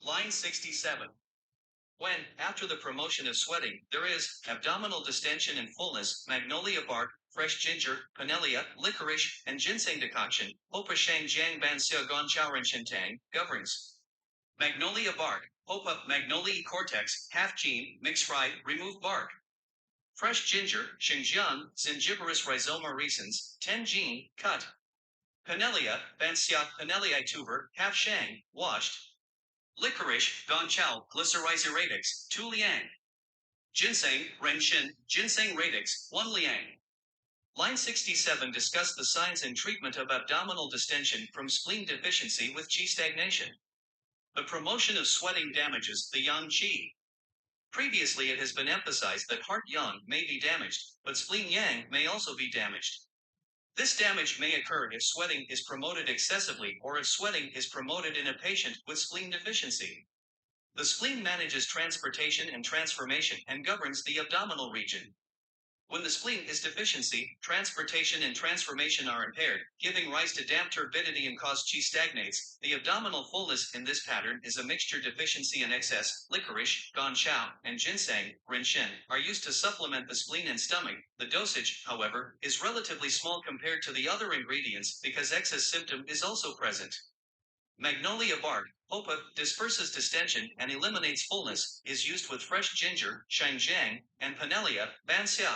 Line 67. When, after the promotion of sweating, there is abdominal distension and fullness, magnolia bark, fresh ginger, panelia, licorice, and ginseng decoction, Hopa Shang Jiang Ban Xia Gong Chao Ren Shen Tang, governs. Magnolia bark, Hopa, magnolia cortex, half gene, mix fry, remove bark. Fresh ginger, Xinjiang, Zingiberus rhizoma recens, 10 gene, cut. Panelia, Banxia, Panelia tuber, half shang, washed. Licorice, Gongchao, Glycyrrhiza radix, 2 liang. Ginseng, Renshin, Ginseng radix, 1 liang. Line 67 discuss the signs and treatment of abdominal distension from spleen deficiency with qi stagnation. The promotion of sweating damages the yang qi. Previously it has been emphasized that heart yang may be damaged, but spleen yang may also be damaged. This damage may occur if sweating is promoted excessively or if sweating is promoted in a patient with spleen deficiency. The spleen manages transportation and transformation and governs the abdominal region. When the spleen is deficiency, transportation and transformation are impaired, giving rise to damp turbidity and cause qi stagnates. The abdominal fullness in this pattern is a mixture deficiency and excess. Licorice, gongchao, and ginseng, renshin, are used to supplement the spleen and stomach. The dosage, however, is relatively small compared to the other ingredients because excess symptom is also present. Magnolia bark, Hopa, disperses distension and eliminates fullness, is used with fresh ginger, shangjiang, and panelia, banxia.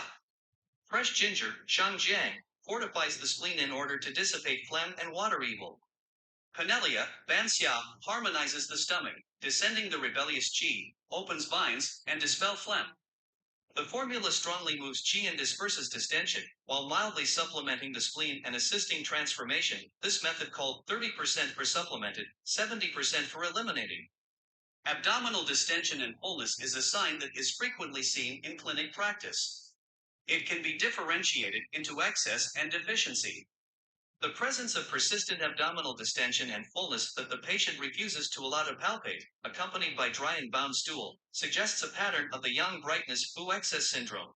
Fresh ginger, shangjiang, fortifies the spleen in order to dissipate phlegm and water evil. Panelia, banxia, harmonizes the stomach, descending the rebellious qi, opens veins, and dispel phlegm. The formula strongly moves qi and disperses distension, while mildly supplementing the spleen and assisting transformation. This method called 30% for supplemented, 70% for eliminating. Abdominal distension and fullness is a sign that is frequently seen in clinic practice. It can be differentiated into excess and deficiency. The presence of persistent abdominal distension and fullness that the patient refuses to allow to palpate, accompanied by dry and bound stool, suggests a pattern of the yang brightness Fu excess syndrome.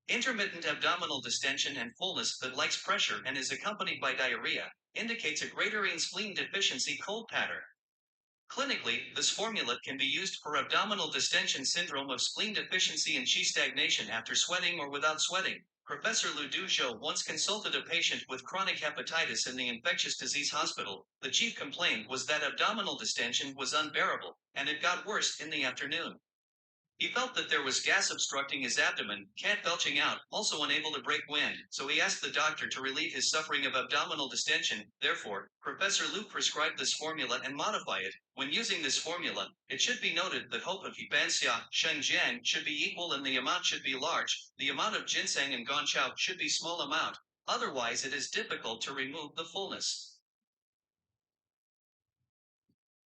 Intermittent abdominal distension and fullness that likes pressure and is accompanied by diarrhea indicates a greater in spleen deficiency cold pattern. Clinically, this formula can be used for abdominal distension syndrome of spleen deficiency and qi stagnation after sweating or without sweating. Professor Liu Du Zhou once consulted a patient with chronic hepatitis in the infectious disease hospital. The chief complaint was that abdominal distension was unbearable, and it got worse in the afternoon. He felt that there was gas obstructing his abdomen, can't belching out, also unable to break wind, so he asked the doctor to relieve his suffering of abdominal distension. Therefore, Professor Liu prescribed this formula and modify it. When using this formula, it should be noted that hope of banxia, shengjiang should be equal and the amount should be large. The amount of ginseng and gongchao should be small amount. Otherwise it is difficult to remove the fullness.